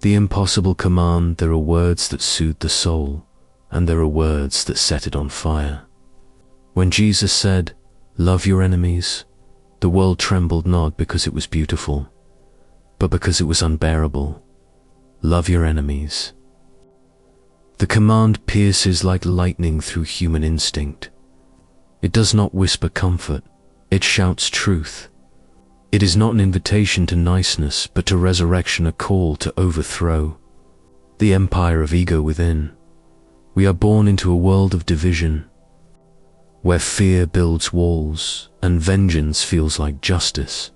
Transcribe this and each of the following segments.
the impossible command, there are words that soothe the soul, and there are words that set it on fire. When Jesus said, "Love your enemies," the world trembled not because it was beautiful, but because it was unbearable. Love your enemies. The command pierces like lightning through human instinct. It does not whisper comfort, it shouts truth. It is not an invitation to niceness, but to resurrection, a call to overthrow the empire of ego within. We are born into a world of division, where fear builds walls and vengeance feels like justice.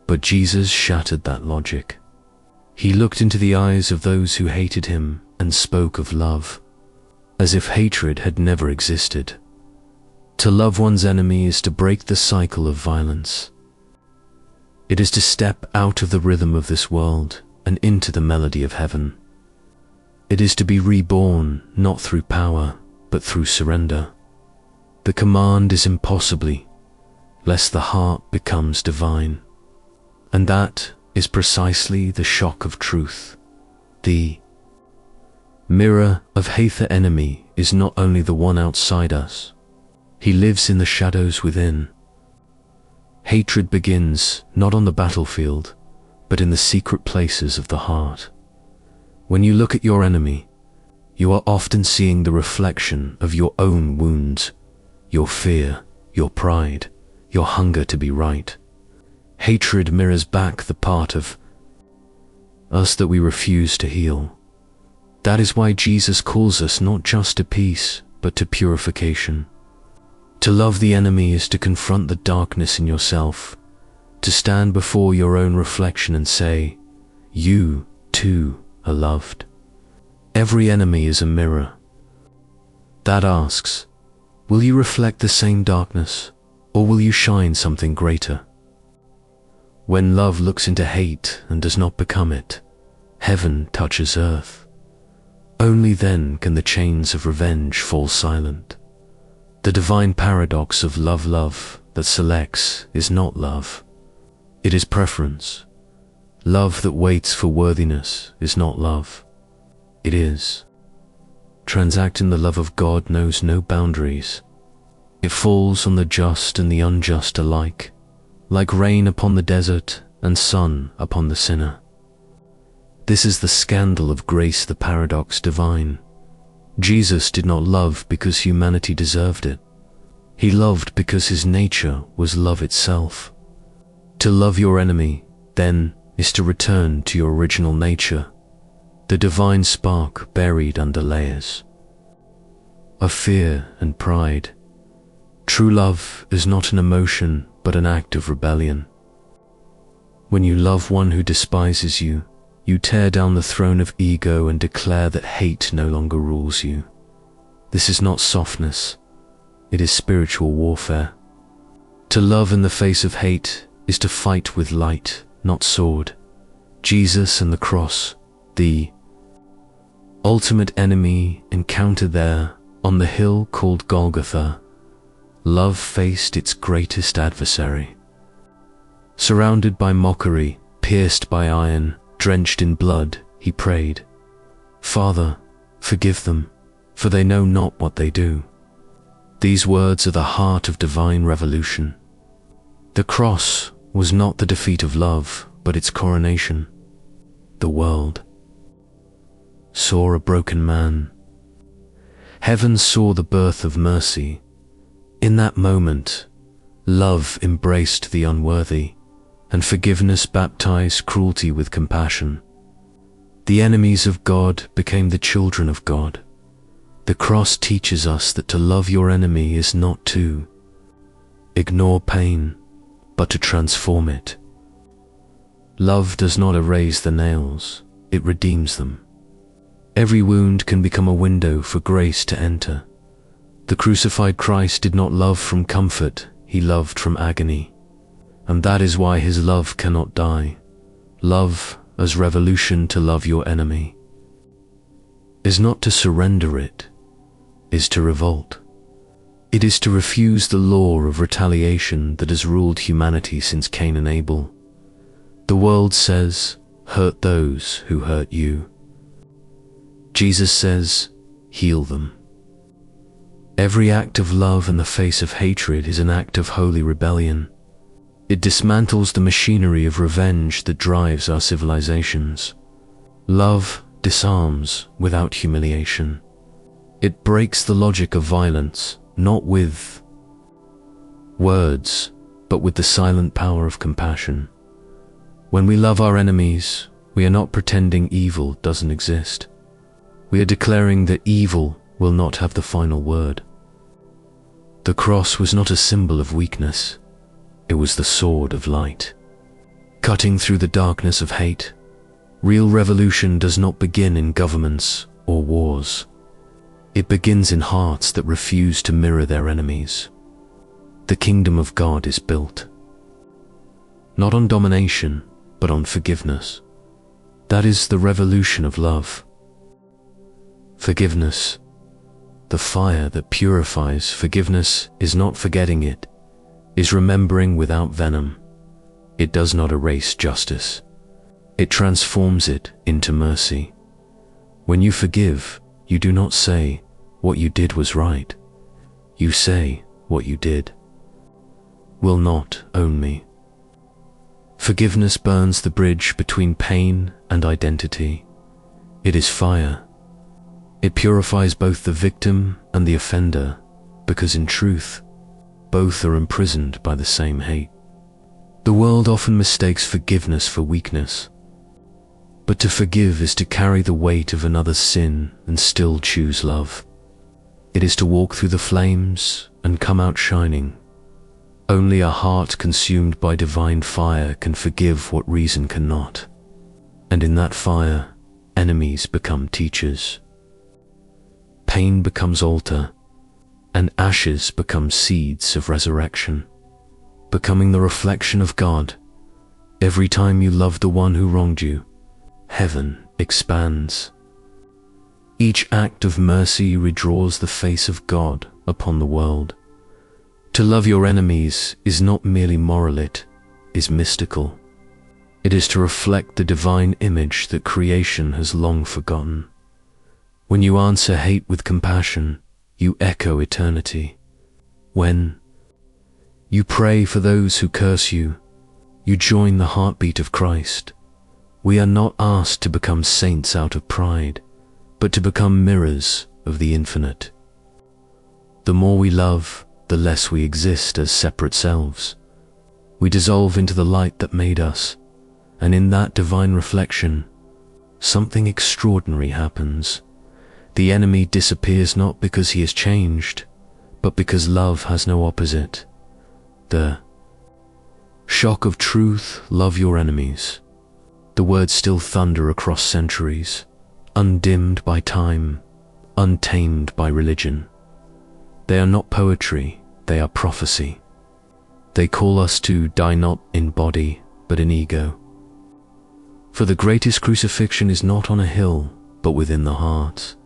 But Jesus shattered that logic. He looked into the eyes of those who hated him and spoke of love, as if hatred had never existed. To love one's enemy is to break the cycle of violence. It is to step out of the rhythm of this world and into the melody of heaven. It is to be reborn, not through power, but through surrender. The command is impossibly, lest the heart becomes divine. And that is precisely the shock of truth. The mirror of hate, the enemy, is not only the one outside us. He lives in the shadows within. Hatred begins not on the battlefield, but in the secret places of the heart. When you look at your enemy, you are often seeing the reflection of your own wounds, your fear, your pride, your hunger to be right. Hatred mirrors back the part of us that we refuse to heal. That is why Jesus calls us not just to peace, but to purification. To love the enemy is to confront the darkness in yourself, to stand before your own reflection and say, "You, too, are loved." Every enemy is a mirror that asks, will you reflect the same darkness, or will you shine something greater? When love looks into hate and does not become it, heaven touches earth. Only then can the chains of revenge fall silent. The divine paradox of love that selects is not love. It is preference. Love that waits for worthiness is not love. It is. Transacting the love of God knows no boundaries. It falls on the just and the unjust alike, like rain upon the desert and sun upon the sinner. This is the scandal of grace, the paradox divine. Jesus did not love because humanity deserved it. He loved because his nature was love itself. To love your enemy, then, is to return to your original nature, the divine spark buried under layers of fear and pride. True love is not an emotion, but an act of rebellion. When you love one who despises you, you tear down the throne of ego and declare that hate no longer rules you. This is not softness, it is spiritual warfare. To love in the face of hate is to fight with light, not sword. Jesus and the cross, the ultimate enemy, encountered there on the hill called Golgotha. Love faced its greatest adversary. Surrounded by mockery, pierced by iron, drenched in blood, he prayed, "Father, forgive them, for they know not what they do." These words are the heart of divine revolution. The cross was not the defeat of love, but its coronation. The world saw a broken man. Heaven saw the birth of mercy. In that moment, love embraced the unworthy, and forgiveness baptized cruelty with compassion. The enemies of God became the children of God. The cross teaches us that to love your enemy is not to ignore pain, but to transform it. Love does not erase the nails, it redeems them. Every wound can become a window for grace to enter. The crucified Christ did not love from comfort, he loved from agony. And that is why his love cannot die. Love as revolution, to love your enemy, is not to surrender, it is to revolt. It is to refuse the law of retaliation that has ruled humanity since Cain and Abel. The world says, hurt those who hurt you. Jesus says, heal them. Every act of love in the face of hatred is an act of holy rebellion. It dismantles the machinery of revenge that drives our civilizations. Love disarms without humiliation. It breaks the logic of violence, not with words, but with the silent power of compassion. When we love our enemies, we are not pretending evil doesn't exist. We are declaring that evil will not have the final word. The cross was not a symbol of weakness. It was the sword of light. Cutting through the darkness of hate, real revolution does not begin in governments or wars. It begins in hearts that refuse to mirror their enemies. The kingdom of God is built, not on domination, but on forgiveness. That is the revolution of love. Forgiveness, the fire that purifies. Forgiveness is not forgetting it, is remembering without venom. It does not erase justice. It transforms it into mercy. When you forgive, you do not say, what you did was right. You say, what you did will not own me. Forgiveness burns the bridge between pain and identity. It is fire. It purifies both the victim and the offender, because in truth, both are imprisoned by the same hate. The world often mistakes forgiveness for weakness. But to forgive is to carry the weight of another's sin and still choose love. It is to walk through the flames and come out shining. Only a heart consumed by divine fire can forgive what reason cannot. And in that fire, enemies become teachers. Pain becomes altar, and ashes become seeds of resurrection, becoming the reflection of God. Every time you love the one who wronged you, heaven expands. Each act of mercy redraws the face of God upon the world. To love your enemies is not merely moral, it is mystical. It is to reflect the divine image that creation has long forgotten. When you answer hate with compassion, you echo eternity. When you pray for those who curse you, you join the heartbeat of Christ. We are not asked to become saints out of pride, but to become mirrors of the infinite. The more we love, the less we exist as separate selves. We dissolve into the light that made us, and in that divine reflection, something extraordinary happens. The enemy disappears not because he has changed, but because love has no opposite. The shock of truth, love your enemies. The words still thunder across centuries, undimmed by time, untamed by religion. They are not poetry, they are prophecy. They call us to die not in body, but in ego. For the greatest crucifixion is not on a hill, but within the heart.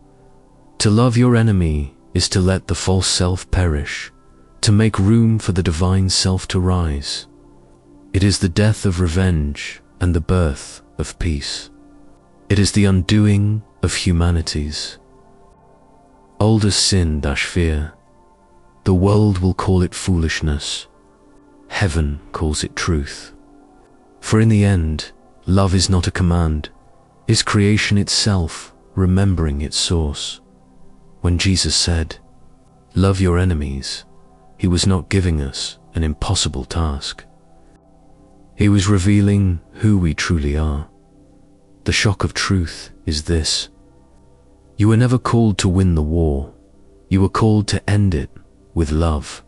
To love your enemy is to let the false self perish, to make room for the divine self to rise. It is the death of revenge and the birth of peace. It is the undoing of humanities. Old as sin - fear. The world will call it foolishness. Heaven calls it truth. For in the end, love is not a command, is creation itself, remembering its source. When Jesus said, love your enemies, he was not giving us an impossible task. He was revealing who we truly are. The shock of truth is this: you were never called to win the war, you were called to end it with love.